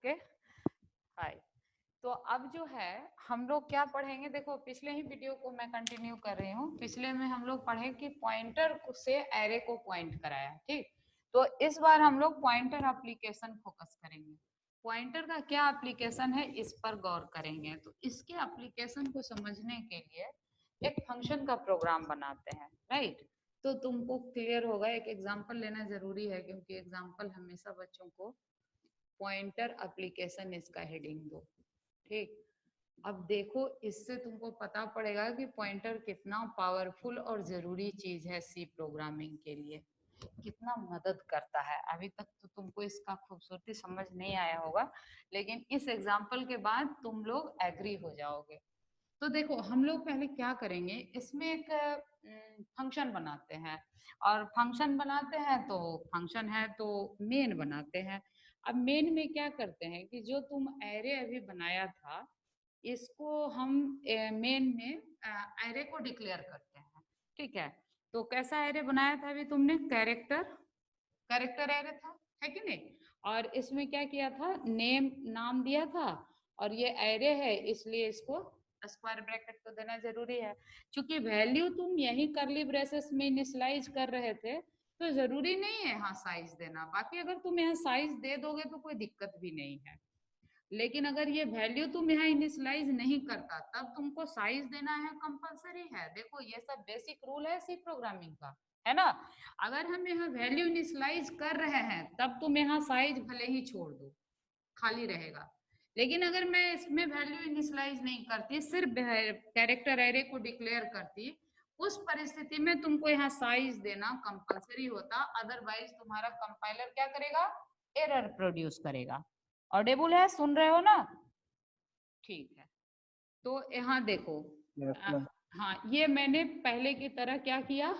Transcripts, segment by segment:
Okay hi. तो अब जो है हम लोग क्या पढ़ेंगे, देखो पिछले ही वीडियो को मैं कंटिन्यू कर रही हूँ। पिछले में हम लोग पढ़े कि पॉइंटर से एरे को पॉइंट कराया, ठीक। तो इस बार हम लोग पॉइंटर एप्लीकेशन फोकस करेंगे। पॉइंटर का क्या एप्लीकेशन है इस पर गौर करेंगे। तो इसके एप्लीकेशन को समझने के लिए एक फंक्शन का प्रोग्राम बनाते हैं, राइट। तो तुमको क्लियर होगा, एक एग्जांपल लेना जरूरी है क्योंकि एग्जांपल हमेशा बच्चों को पॉइंटर एप्लीकेशन इसका हेडिंग दो, ठीक। अब देखो इससे तुमको पता पड़ेगा कि पॉइंटर कितना पावरफुल और जरूरी चीज है सी प्रोग्रामिंग के लिए, कितना मदद करता है। अभी तक तो तुमको इसका खूबसूरती समझ नहीं आया होगा, लेकिन इस एग्जाम्पल के बाद तुम लोग एग्री हो जाओगे। तो देखो हम लोग पहले क्या करेंगे, इसमें एक फंक्शन बनाते हैं। और फंक्शन बनाते हैं तो फंक्शन है तो मेन बनाते हैं। अब मेन में क्या करते हैं कि जो तुम एरे अभी बनाया था इसको हम मेन में एरे को डिक्लेयर करते हैं, ठीक है। तो कैसा एरे बनाया था अभी तुमने, कैरेक्टर कैरेक्टर एरे था, है कि नहीं। और इसमें क्या किया था, नेम नाम दिया था। और ये एरे है इसलिए इसको स्क्वायर ब्रैकेट तो देना जरूरी है। क्योंकि वैल्यू तुम यही करली ब्रेसेस में इनिशियलाइज कर रहे थे तो जरूरी नहीं है यहाँ साइज देना। बाकी अगर तुम यहाँ साइज दे दोगे तो कोई दिक्कत भी नहीं है, लेकिन अगर ये वैल्यू तुम यहाँ इनिशियलाइज नहीं करता तब तुमको साइज देना है, कंपलसरी है। देखो ये सब बेसिक रूल है सी प्रोग्रामिंग का, है ना। अगर हम यहाँ वैल्यू इनिशियलाइज कर रहे हैं तब तुम यहाँ साइज भले ही छोड़ दो, खाली रहेगा। लेकिन अगर मैं इसमें वैल्यू इनिशियलाइज नहीं करती, सिर्फ कैरेक्टर एरे को डिक्लेयर करती, उस परिस्थिति में तुमको यहाँ साइज देना कंपलसरी होता। अदरवाइज तुम्हारा कंपाइलर क्या करेगा, एरर प्रोड्यूस करेगा। ऑडिबल है, सुन रहे हो ना, ठीक है। तो यहाँ देखो हाँ, ये मैंने पहले की तरह क्या किया,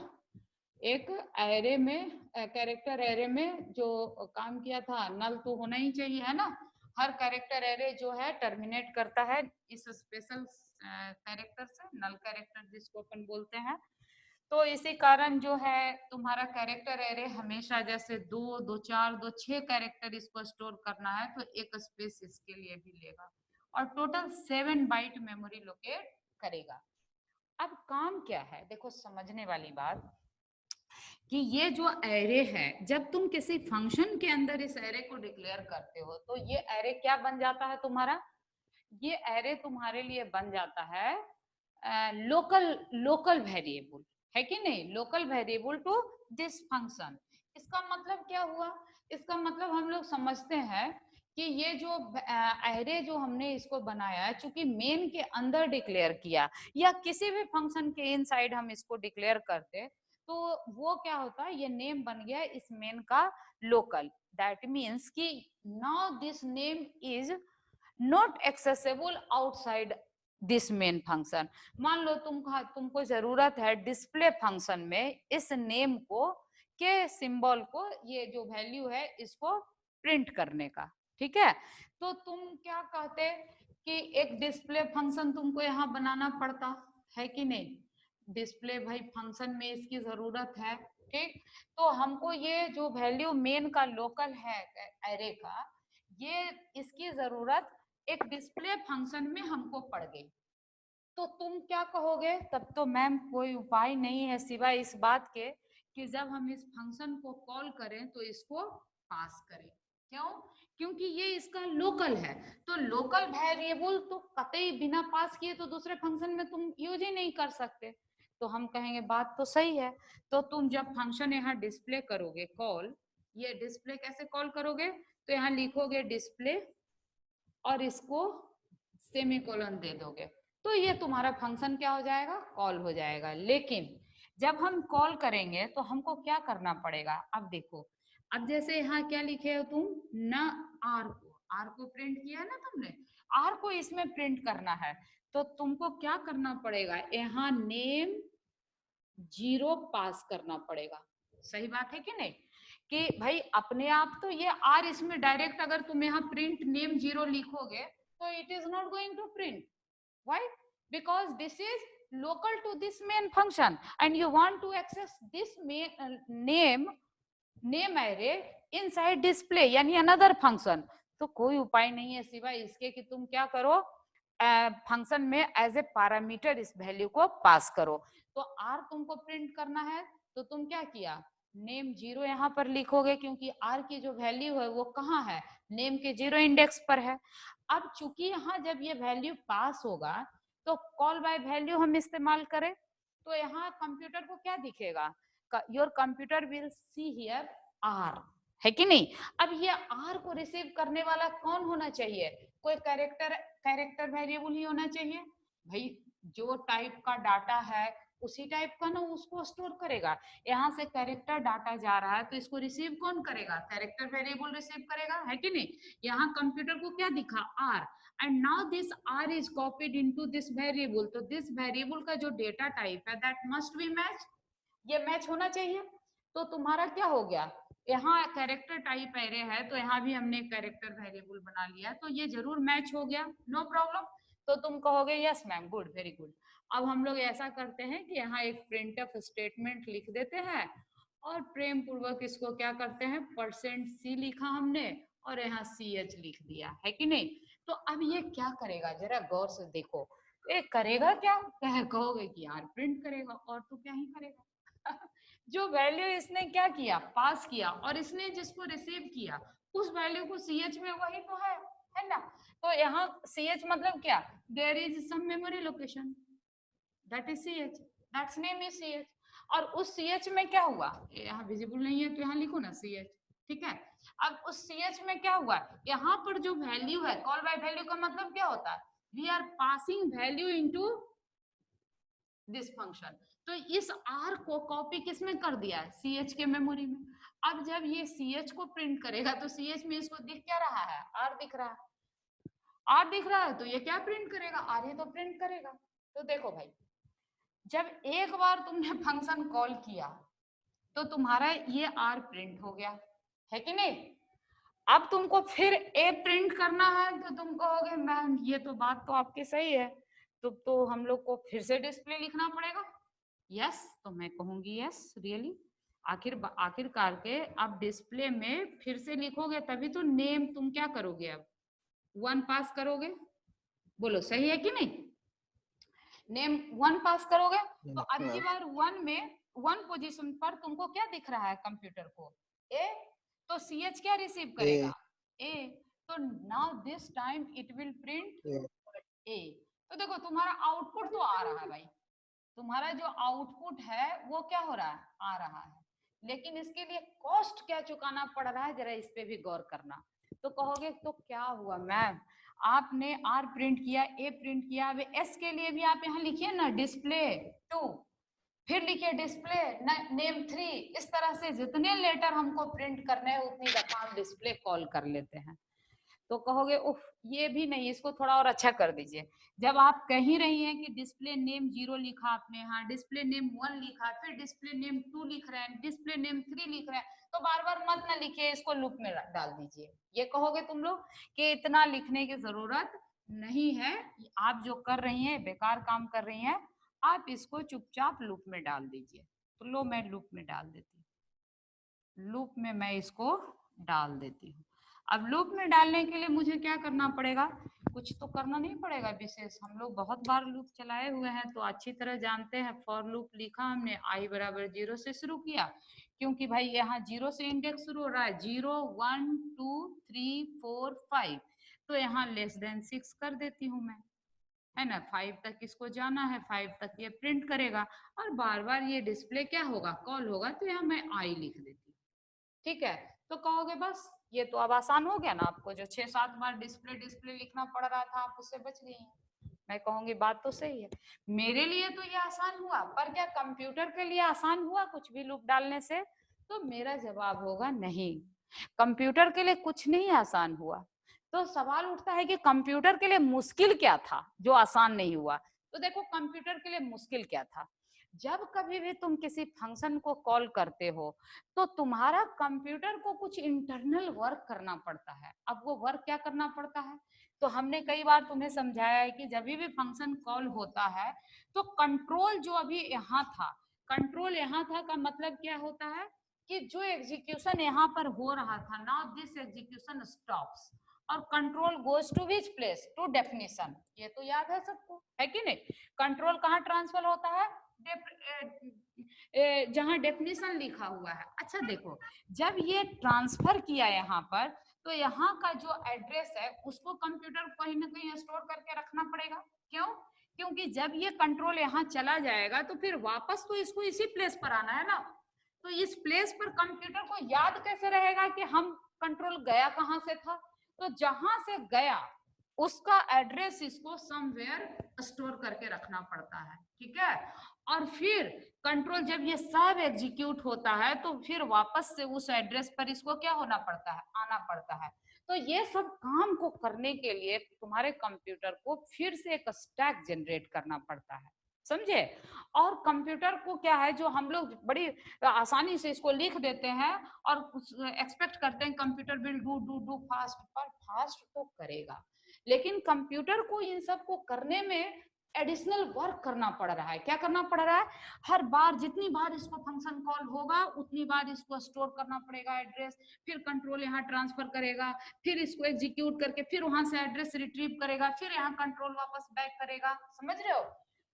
एक एरे में कैरेक्टर एरे में जो काम किया था, नल तो होना ही चाहिए, है ना। हर कैरेक्टर एरे जो है टर्मिनेट करता है इस स्पेशल कैरेक्टर से, नल कैरेक्टर जिसको अपन बोलते हैं। तो इसी कारण जो है तुम्हारा कैरेक्टर एरे हमेशा जैसे 2 2 4 2 6 कैरेक्टर इसको स्टोर करना है तो एक स्पेस इसके लिए भी लेगा और टोटल 7 बाइट मेमोरी लोकेट करेगा। अब काम क्या है, देखो समझने वाली बात कि ये जो एरे है, जब तुम किसी फंक्शन के अंदर इस एरे को डिक्लेयर करते हो तो ये एरे क्या बन जाता है तुम्हारा, ये एरे तुम्हारे लिए बन जाता है लोकल वेरिएबल, है कि नहीं, local variable to this function. इसका मतलब क्या हुआ, इसका मतलब हम लोग समझते हैं कि ये जो एरे जो हमने इसको बनाया, चूंकि मेन के अंदर डिक्लेयर किया या किसी भी फंक्शन के इनसाइड हम इसको डिक्लेयर करते तो वो क्या होता है, ये नेम बन गया इस मेन का लोकल। दैट मीन्स कि now this name is not accessible outside this main function. मान लो तुमको जरूरत है डिस्प्ले फंक्शन में इस नेम को के सिंबल को, ये जो वैल्यू है इसको प्रिंट करने का, ठीक है। तो तुम क्या कहते कि एक डिस्प्ले फंक्शन तुमको यहाँ बनाना पड़ता, है कि नहीं। डिस्प्ले भाई फंक्शन में इसकी जरूरत है, ठीक। तो हमको ये जो वैल्यू मेन का लोकल है एरे का, ये इसकी जरूरत एक डिस्प्ले फंक्शन में हमको पड़ गई। तो तुम क्या कहोगे, तब तो मैम कोई उपाय नहीं है सिवाय इस बात के कि जब हम इस फंक्शन को कॉल करें तो इसको पास करें। क्यों, क्योंकि ये इसका लोकल है। तो लोकल वेरिएबल तो कतई बिना पास किए तो दूसरे फंक्शन में तुम यूज ही नहीं कर सकते। तो हम कहेंगे बात तो सही है। तो तुम जब फंक्शन यहाँ डिस्प्ले करोगे कॉल, ये डिस्प्ले कैसे कॉल करोगे, तो यहाँ लिखोगे डिस्प्ले और इसको सेमीकोलन दे दोगे तो ये तुम्हारा फंक्शन क्या हो जाएगा, कॉल हो जाएगा। लेकिन जब हम कॉल करेंगे तो हमको क्या करना पड़ेगा, अब देखो, अब जैसे यहाँ क्या लिखे हो तुम, न आर को प्रिंट किया ना तुमने, आर को इसमें प्रिंट करना है तो तुमको क्या करना पड़ेगा, यहाँ नेम 0 पास करना पड़ेगा। सही बात है कि नहीं, कि भाई अपने आप तो ये आर इसमें डायरेक्ट अगर तुम यहाँ प्रिंट नेम 0 लिखोगे तो it is not going to print. Why, because this is local to this main function and you want to access this main name array inside display यानी another function। तो कोई उपाय नहीं है सिवाय इसके कि तुम क्या करो, फंक्शन में एज ए पैरामीटर इस वैल्यू को पास करो। तो आर तुमको प्रिंट करना है तो तुम क्या किया, नेम 0 यहाँ पर लिखोगे क्योंकि आर की जो वैल्यू है वो कहाँ है, नेम के 0 इंडेक्स पर है। अब चूंकि यहाँ जब ये वैल्यू पास होगा तो कॉल बाय वैल्यू हम इस्तेमाल करें तो यहाँ कंप्यूटर को क्या दिखेगा, your computer will see here R, है कि नहीं। अब ये आर को रिसीव करने वाला कौन होना चाहिए, कोई कैरेक्टर वेरिएबल ही होना चाहिए भाई, जो टाइप का डाटा है उसी टाइप का ना उसको स्टोर करेगा। यहाँ से कैरेक्टर डाटा जा रहा है तो इसको रिसीव कौन करेगा, कैरेक्टर वेरिएबल रिसीव करेगा, है कि नहीं। यहाँ कंप्यूटर को क्या दिखा, R, and now this R is copied into this variable, तो दिस वेरिएबल का जो डेटा टाइप है दैट मस्ट बी मैच, ये मैच होना चाहिए। तो तुम्हारा क्या हो गया, यहाँ कैरेक्टर टाइप एरे है तो यहाँ भी हमने कैरेक्टर वेरिएबल बना लिया तो ये जरूर मैच हो गया, नो प्रॉब्लम। तो तुम कहोगे yes ma'am, good, very good. अब हम लोग ऐसा करते हैं कि यहाँ एक प्रिंटफ स्टेटमेंट लिख देते हैं और प्रेम पूर्वक इसको क्या करते हैं, %c लिखा हमने और यहाँ ch लिख दिया, है कि नहीं। तो अब ये क्या करेगा जरा गौर से देखो, ये करेगा क्या, कहोगे कि यार प्रिंट करेगा, और तो क्या ही करेगा जो वैल्यू इसने क्या किया, पास किया, और इसने जिसको रिसीव किया उस वैल्यू को ch में, वही तो है ना। तो यहाँ ch मतलब क्या, there is some memory location that is ch, that's name is ch, और उस ch में क्या हुआ, यहाँ विजिबल नहीं है तो यहाँ लिखो ना ch, ठीक है। अब उस ch में क्या हुआ, यहाँ पर जो वैल्यू है, कॉल बाय वैल्यू का मतलब क्या होता है, we are passing value into this function. तो इस r को कॉपी किस में कर दिया है, ch के मेमोरी में। अब जब ये ch को प्रिंट करेगा तो ch में इसको दिख क्या रहा है, r दिख रहा है, r दिख रहा है तो ये क्या प्रिंट करेगा, r ही तो प्रिंट करेगा। तो देखो भाई, जब एक बार तुमने फंक्शन कॉल किया तो तुम्हारा ये r प्रिंट हो गया, है कि नहीं। अब तुमको फिर a प्रिंट करना है तो तुम कहोगे मैम ये तो बात तो आपकी सही है, तो हम लोग को फिर से डिस्प्ले लिखना पड़ेगा। यस, तो मैं कहूंगी यस रियली, आखिरकार के आप डिस्प्ले में फिर से लिखोगे तभी तो नेम तुम क्या करोगे, अब 1 पास करोगे, बोलो सही है कि नहीं, नेम 1 पास करोगे। तो अब की बार 1 में 1 पोजीशन पर तुमको क्या दिख रहा है कंप्यूटर को, ए, तो ch क्या रिसीव करेगा, ए, तो now this time it will print A. तो देखो तुम्हारा आउटपुट तो आ रहा है भाई, तुम्हारा जो आउटपुट है वो क्या हो रहा है, आ रहा है, लेकिन इसके लिए कॉस्ट क्या चुकाना पड़ रहा है, जरा इस पे भी गौर करना। तो कहोगे तो क्या हुआ मैम, आपने आर प्रिंट किया, ए प्रिंट किया, अब एस के लिए भी आप यहाँ लिखिए ना डिस्प्ले 2, फिर लिखिए डिस्प्ले नेम 3, इस तरह से जितने लेटर हमको प्रिंट करने हैं उतनी दफा हम डिस्प्ले कॉल कर लेते हैं। तो कहोगे उफ ये भी नहीं, इसको थोड़ा और अच्छा कर दीजिए। जब आप कह ही रही हैं कि डिस्प्ले नेम 0 लिखा आपने, यहाँ डिस्प्ले नेम 1 लिखा, फिर डिस्प्ले नेम 2 लिख रहे हैं, डिस्प्ले नेम 3 लिख रहे हैं, तो बार बार मत ना लिखिए, इसको लूप में डाल दीजिए। ये कहोगे तुम लोग कि इतना लिखने की जरूरत नहीं है, आप जो कर रही हैं बेकार काम कर रही हैं, आप इसको चुपचाप लूप में डाल दीजिए। तो लो मैं लूप में डाल देती हूँ, लूप में मैं इसको डाल देती हूँ। अब लूप में डालने के लिए मुझे क्या करना पड़ेगा, कुछ तो करना नहीं पड़ेगा विशेष, हम लोग बहुत बार लूप चलाए हुए हैं तो अच्छी तरह जानते हैं। फॉर लूप लिखा हमने, i बराबर 0 से शुरू किया, क्योंकि भाई यहाँ 0 से इंडेक्स शुरू हो रहा है, 0 1 2 3 4 5, तो यहाँ <6 कर देती हूँ मैं, है ना। 5 तक इसको जाना है, 5 तक ये प्रिंट करेगा और बार बार ये डिस्प्ले क्या होगा, कॉल होगा, तो यहाँ मैं आई लिख देती हूँ, ठीक है। तो कहोगे बस ये तो अब आसान हो गया ना, आपको जो 6-7 बार डिस्प्ले डिस्प्ले लिखना पड़ रहा था आप उससे बच गई हैं। मैं कहूंगी बात तो सही है, मेरे लिए तो ये आसान हुआ, पर क्या कंप्यूटर के लिए आसान हुआ कुछ भी लूप डालने से, तो मेरा जवाब होगा नहीं, कंप्यूटर के लिए कुछ नहीं आसान हुआ। तो सवाल उठता है कि कंप्यूटर के लिए मुश्किल क्या था जो आसान नहीं हुआ। तो देखो कंप्यूटर के लिए मुश्किल क्या था, जब कभी भी तुम किसी फंक्शन को कॉल करते हो तो तुम्हारा कंप्यूटर को कुछ इंटरनल वर्क करना पड़ता है। अब वो वर्क क्या करना पड़ता है, तो हमने कई बार तुम्हें समझाया है कि जब भी फंक्शन कॉल होता है तो कंट्रोल जो अभी यहाँ था, कंट्रोल यहाँ था का मतलब क्या होता है कि जो एग्जीक्यूशन यहाँ पर हो रहा था, नाउ दिस एग्जीक्यूशन स्टॉप्स, और control goes to which place, to definition. ये तो याद है सबको, है कि नहीं? कंट्रोल कहाँ ट्रांसफर होता है? जहां डेफिनेशन लिखा हुआ है। अच्छा देखो, जब ये ट्रांसफर किया यहाँ पर, तो यहाँ का जो एड्रेस है उसको कंप्यूटर कहीं ना कहीं स्टोर करके रखना पड़ेगा। क्यों? क्योंकि जब ये कंट्रोल यहाँ चला जाएगा तो फिर वापस तो इसको इसी प्लेस पर आना है ना। तो इस प्लेस पर कंप्यूटर को याद कैसे रहेगा कि हम कंट्रोल गया कहाँ से था? तो जहां से गया उसका एड्रेस इसको समवेयर स्टोर करके रखना पड़ता है, ठीक है? और फिर कंट्रोल जब ये सब एग्जीक्यूट होता है तो फिर वापस से उस एड्रेस पर इसको क्या होना पड़ता है? आना पड़ता है। तो ये सब काम को करने के लिए तुम्हारे कंप्यूटर को फिर से एक स्टैक जनरेट करना पड़ता है, समझे? और कंप्यूटर को क्या है, जो हम लोग बड़ी आसानी से इसको लिख देते हैं और एक्सपेक्ट करते हैं कंप्यूटर विल डू फास्ट, पर फास्ट तो करेगा, लेकिन कंप्यूटर को इन सब को करने में एडिशनल वर्क करना पड़ रहा है। क्या करना पड़ रहा है? हर बार जितनी बार इसको फंक्शन कॉल होगा उतनी बार इसको स्टोर करना पड़ेगा एड्रेस, फिर कंट्रोल यहाँ ट्रांसफर करेगा, फिर इसको एग्जीक्यूट करके फिर वहां से एड्रेस रिट्रीव करेगा, फिर यहाँ कंट्रोल वापस बैक करेगा। समझ रहे हो?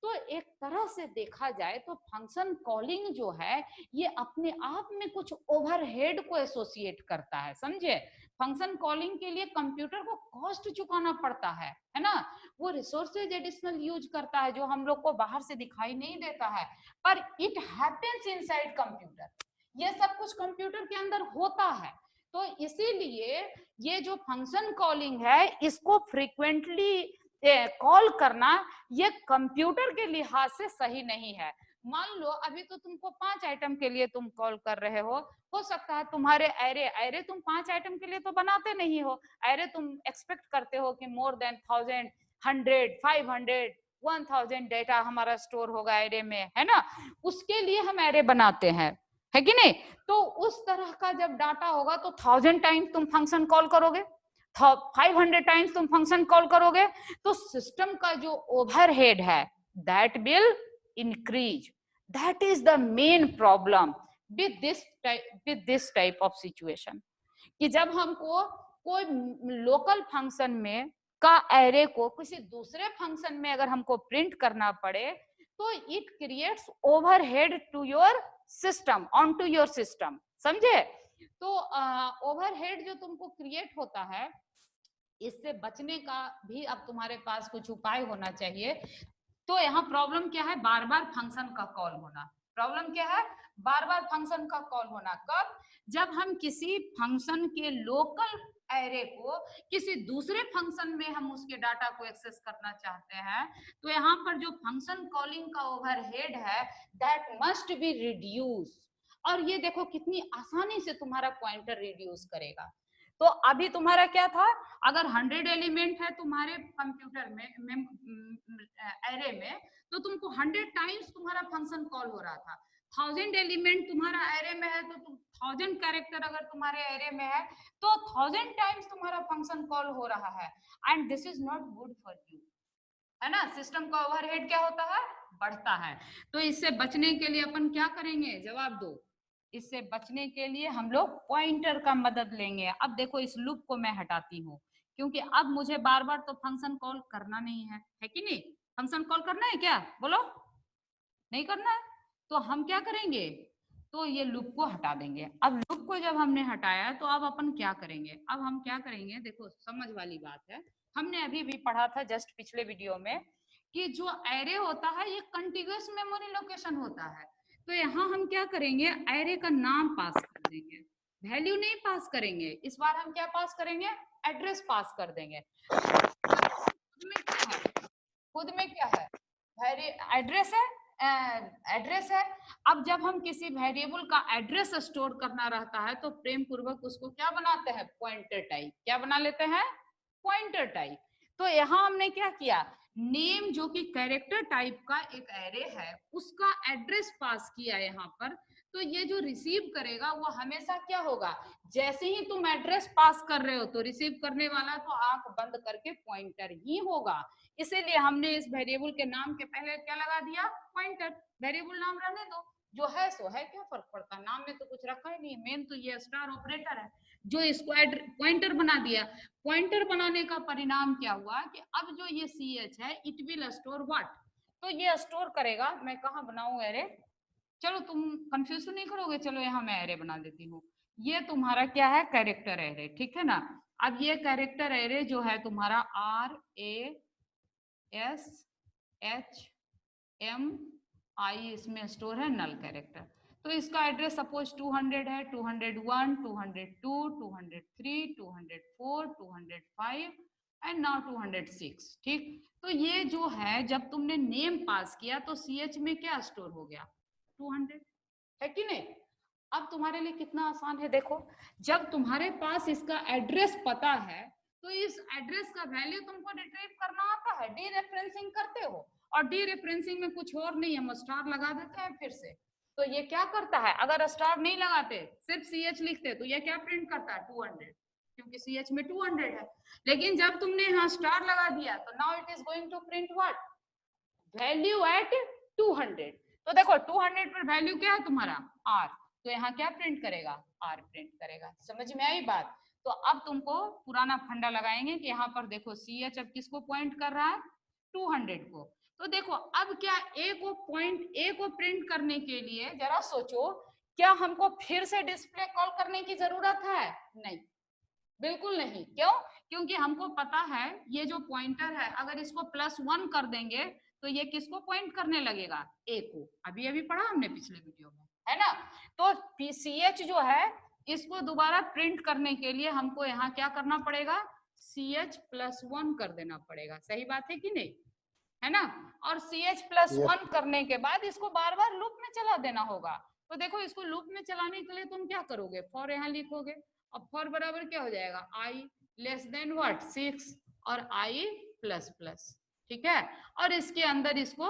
तो एक तरह से देखा जाए तो फंक्शन कॉलिंग जो है ये अपने आप में कुछ ओवरहेड को एसोसिएट करता है, समझे? फंक्शन कॉलिंग के लिए कंप्यूटर को कॉस्ट चुकाना पड़ता है ना? वो रिसोर्सेज एडिशनल यूज करता है जो हम लोग को बाहर से दिखाई नहीं देता है, पर इट हैपेंस इनसाइड कंप्यूटर। ये सब कुछ कंप्यूटर के अंदर होता है। तो इसीलिए ये जो फंक्शन कॉलिंग है इसको फ्रीक्वेंटली कॉल करना ये कंप्यूटर के लिहाज से सही नहीं है। मान लो अभी तो तुमको 5 आइटम के लिए तुम कॉल कर रहे हो सकता है तुम्हारे एरे तुम 5 आइटम के लिए तो बनाते नहीं हो। एरे तुम एक्सपेक्ट करते हो कि मोर देन 1000, 100, 500, 1000 डेटा हमारा स्टोर होगा एरे में, है ना? उसके लिए हम एरे बनाते हैं, है कि नहीं? तो उस तरह का जब डाटा होगा तो 1000 टाइम्स तुम फंक्शन कॉल करोगे, 500 टाइम्स तुम फंक्शन कॉल करोगे, तो सिस्टम का जो ओवरहेड है that will increase. That is the main problem with this type of situation, कि जब हमको कोई लोकल फंक्शन में का एरे को किसी दूसरे फंक्शन में अगर हमको प्रिंट करना पड़े तो it creates overhead to your system, on to your system, समझे? तो ओवरहेड जो तुमको क्रिएट होता है इससे बचने का भी अब तुम्हारे पास कुछ उपाय होना चाहिए। तो यहाँ प्रॉब्लम क्या है? बार बार फंक्शन का कॉल होना। प्रॉब्लम क्या है? बार बार फंक्शन का कॉल होना। कब? जब हम किसी फंक्शन के लोकल एरे को किसी दूसरे फंक्शन में हम उसके डाटा को एक्सेस करना चाहते हैं, तो यहाँ पर जो फंक्शन कॉलिंग का ओवरहेड है दैट मस्ट बी रिड्यूस। और ये देखो कितनी आसानी से तुम्हारा पॉइंटर रिड्यूस करेगा। तो अभी तुम्हारा क्या था? अगर 100 एलिमेंट है तुम्हारे कंप्यूटर में एरे में, तो तुमको 100 टाइम्स तुम्हारा फंक्शन कॉल हो रहा था। 1000 एलिमेंट तुम्हारा एरे में है तो 1000 कैरेक्टर अगर तुम्हारे एरे में है तो 1000 टाइम्स तुम्हारा फंक्शन कॉल हो रहा है, and this is not good for you, है ना? सिस्टम का ओवरहेड क्या होता है? बढ़ता है। तो इससे बचने के लिए अपन क्या करेंगे? जवाब दो। इससे बचने के लिए हम लोग पॉइंटर का मदद लेंगे। अब देखो इस लूप को मैं हटाती हूँ, क्योंकि अब मुझे बार बार तो फंक्शन कॉल करना नहीं है कि नहीं? फंक्शन कॉल करना है क्या? बोलो, नहीं करना है? तो हम क्या करेंगे? तो ये लूप को हटा देंगे। अब लूप को जब हमने हटाया तो अब अपन क्या करेंगे? अब हम क्या करेंगे, देखो समझ वाली बात है। हमने अभी भी पढ़ा था जस्ट पिछले वीडियो में कि जो एरे होता है ये कंटिन्यूअस मेमोरी लोकेशन होता है। तो यहाँ हम क्या करेंगे? एरे का नाम पास कर देंगे, वैल्यू नहीं पास करेंगे। इस बार हम क्या पास करेंगे? एड्रेस पास कर देंगे। खुद में क्या है? एड्रेस है, एड्रेस है। अब जब हम किसी वेरिएबल का एड्रेस स्टोर करना रहता है तो प्रेम पूर्वक उसको क्या बनाते हैं? Pointer type. क्या बना लेते हैं? Pointer type. तो यहाँ हमने क्या किया? नेम जो कि कैरेक्टर टाइप का एक एरे है उसका एड्रेस पास किया यहाँ पर। तो ये जो रिसीव करेगा वो हमेशा क्या होगा? जैसे ही तुम एड्रेस पास कर रहे हो तो रिसीव करने वाला तो आंख बंद करके पॉइंटर ही होगा। इसीलिए हमने इस वेरिएबल के नाम के पहले क्या लगा दिया? पॉइंटर। वेरिएबल नाम रहने दो, जो है सो है, क्या फर्क पड़ता है, नाम में तो कुछ रखा ही नहीं है। मेन तो ये स्टार ऑपरेटर है जो इसको पॉइंटर बना दिया। पॉइंटर बनाने का परिणाम क्या हुआ कि अब जो ये CH है इट विल स्टोर व्हाट, तो ये स्टोर करेगा। मैं कहाँ बनाऊं एरे, चलो तुम कंफ्यूज तो नहीं करोगे, चलो यहाँ मैं एरे बना देती हूँ। ये तुम्हारा क्या है, कैरेक्टर एरे, ठीक है ना। अब ये कैरेक्टर एरे जो है तुम्हारा RASHMI इसमें स्टोर है नल कैरेक्टर। तो इसका एड्रेस सपोज 200 है, 201, 202, 203, 204, 205 एंड नाउ 206, ठीक। तो ये जो है जब तुमने नेम पास किया तो CH में क्या स्टोर हो गया, 200, है कि नहीं। अब तुम्हारे लिए कितना आसान है, देखो जब तुम्हारे पास इसका एड्रेस पता है तो इस एड्रेस का वैल्यू तुमको रिट्रीव करना आता है, डी रेफरेंसिंग करते हो। और डी रेफरेंसिंग में कुछ और नहीं, हम स्टार लगा देते हैं फिर से। तो ये क्या करता है, अगर स्टार नहीं लगाते सिर्फ CH लिखते तो ये क्या प्रिंट करता है, 200, क्योंकि CH में 200 है। लेकिन जब तुमने यहाँ स्टार लगा दिया तो now it is going to print what, value at 200। तो देखो 200 पर वैल्यू क्या है तुम्हारा R, तो यहाँ क्या प्रिंट करेगा, R प्रिंट करेगा। समझ में आई बात। तो अब तुमको पुराना फंडा लगाएंगे कि यहाँ पर देखो CH अब किसको पॉइंट कर रहा है, 200 को। तो देखो अब क्या A को प्रिंट करने के लिए जरा सोचो, क्या हमको फिर से डिस्प्ले कॉल करने की जरूरत है, नहीं, बिल्कुल नहीं। क्यों, क्योंकि हमको पता है ये जो पॉइंटर है अगर इसको +1 कर देंगे तो ये किसको पॉइंट करने लगेगा, A को। अभी अभी पढ़ा हमने पिछले वीडियो में, है ना। तो CH जो है इसको दोबारा प्रिंट करने के लिए हमको यहाँ क्या करना पड़ेगा, CH+1 कर देना पड़ेगा। सही बात है कि नहीं, है ना। और CH+1 करने के बाद इसको बार बार लूप में चला देना होगा। तो देखो इसको लूप में चलाने के लिए तुम क्या करोगे, फॉर यहाँ लिखोगे। अब फॉर बराबर क्या हो जाएगा, I लेस देन व्हाट 6 और I प्लस प्लस, ठीक है। और इसके अंदर इसको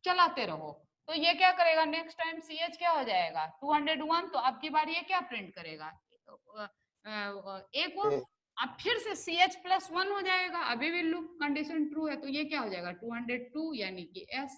चलाते रहो। तो ये क्या करेगा, नेक्स्ट टाइम CH क्या हो जाएगा 201, तो अब की बार ये क्या प्रिंट करेगा, A को। अब फिर से CH+1 हो जाएगा, अभी भी लूप कंडीशन ट्रू है, तो ये क्या हो जाएगा 202 यानी कि S।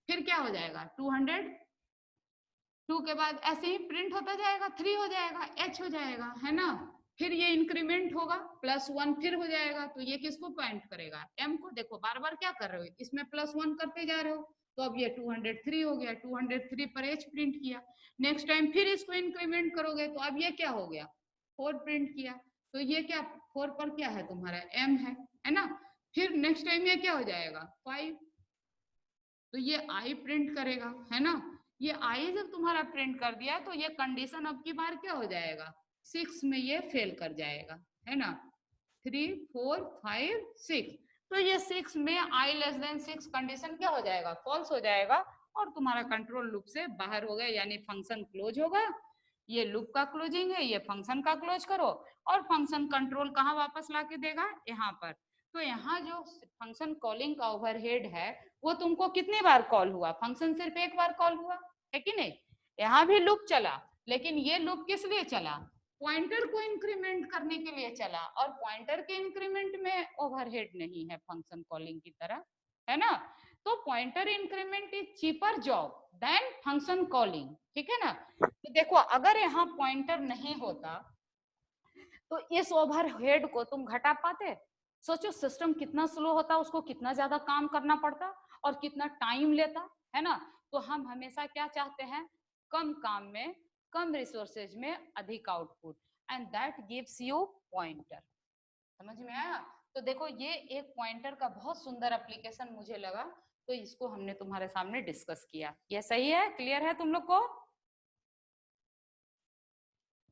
फिर क्या हो जाएगा 202 के बाद ऐसे ही प्रिंट होता जाएगा, 3 हो जाएगा, H हो जाएगा, है ना। फिर ये इंक्रीमेंट होगा, +1 फिर हो जाएगा, तो ये किसको पॉइंट करेगा, M को। देखो बार बार क्या कर रहे हो, इसमें +1 करते जा रहे हो, तो अब ये 203 हो गया, 203 पर H प्रिंट किया। नेक्स्ट टाइम फिर इसको इंक्रीमेंट करोगे तो अब ये क्या हो गया, 4 प्रिंट किया, तो ये क्या 4 पर क्या है तुम्हारा M है ना। फिर नेक्स्ट टाइम ये क्या हो जाएगा 5, तो ये I प्रिंट करेगा, है ना। ये I जब तुम्हारा प्रिंट कर दिया तो ये कंडीशन अब की बार क्या हो जाएगा, 6 में ये फेल कर जाएगा, है ना। 3 4 5 6, तो ये 6 में I लेस देन 6 कंडीशन क्या हो जाएगा, फॉल्स हो जाएगा, और तुम्हारा कंट्रोल लूप से बाहर हो गया, यानी फंक्शन क्लोज होगा। ये लूप का क्लोजिंग है, ये फंक्शन का क्लोज करो, और फंक्शन कंट्रोल कहाँ वापस ला के देगा, यहाँ पर। तो यहाँ जो फंक्शन कॉलिंग का ओवरहेड है वो तुमको कितनी बार कॉल हुआ, फंक्शन सिर्फ एक बार कॉल हुआ है कि नहीं। यहाँ भी लूप चला, लेकिन ये लूप किस लिए चला, पॉइंटर को इंक्रीमेंट करने के लिए चला, और पॉइंटर के इंक्रीमेंट में ओवरहेड नहीं है फंक्शन कॉलिंग की तरह, है ना। तो pointer increment is cheaper job than function calling, ठीक है ना। तो देखो अगर यहाँ पॉइंटर नहीं होता तो इस ओवरहेड को तुम घटा पाते, सोचो सिस्टम कितना स्लो होता, उसको कितना ज्यादा काम करना पड़ता और कितना टाइम लेता, है ना। तो हम हमेशा क्या चाहते हैं, कम काम में कम रिसोर्सेज में अधिक output, and that gives you pointer. समझ में आया। तो देखो ये एक पॉइंटर का बहुत सुंदर एप्लीकेशन मुझे लगा, तो इसको हमने तुम्हारे सामने डिस्कस किया। ये सही है, क्लियर है तुम लोग को,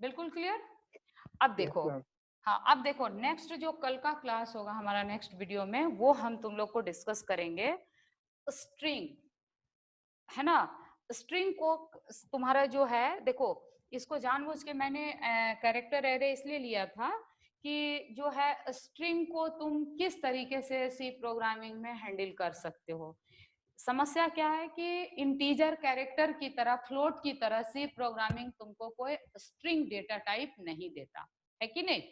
बिल्कुल क्लियर। अब देखो, हाँ अब देखो नेक्स्ट जो कल का क्लास होगा हमारा नेक्स्ट वीडियो में, वो हम तुम लोग को डिस्कस करेंगे स्ट्रिंग, है ना। स्ट्रिंग को तुम्हारा जो है, देखो इसको जानबूझ के मैंने कैरेक्टर एरे इसलिए लिया था कि जो है स्ट्रिंग को तुम किस तरीके से सी प्रोग्रामिंग में हैंडल कर सकते हो। समस्या क्या है कि इंटीजर कैरेक्टर की तरह, फ्लोट की तरह सी प्रोग्रामिंग तुमको कोई स्ट्रिंग डेटा टाइप नहीं देता, है कि नहीं।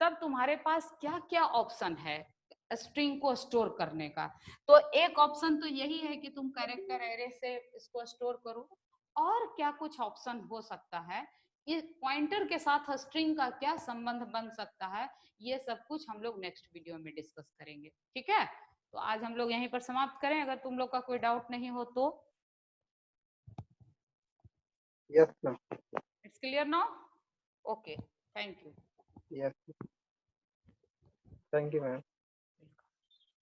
तब तुम्हारे पास क्या क्या ऑप्शन है स्ट्रिंग को स्टोर करने का। तो एक ऑप्शन तो यही है कि तुम कैरेक्टर एरे से इसको स्टोर करो, और क्या कुछ ऑप्शन हो सकता है, इस पॉइंटर के साथ स्ट्रिंग का क्या संबंध बन सकता है, ये सब कुछ हम लोग नेक्स्ट वीडियो में डिस्कस करेंगे। ठीक है, तो आज हम लोग यहीं पर समाप्त करें, अगर तुम लोग का कोई डाउट नहीं हो तो। Yes ma'am. It's clear now? Okay, thank you. Yes, thank you ma'am.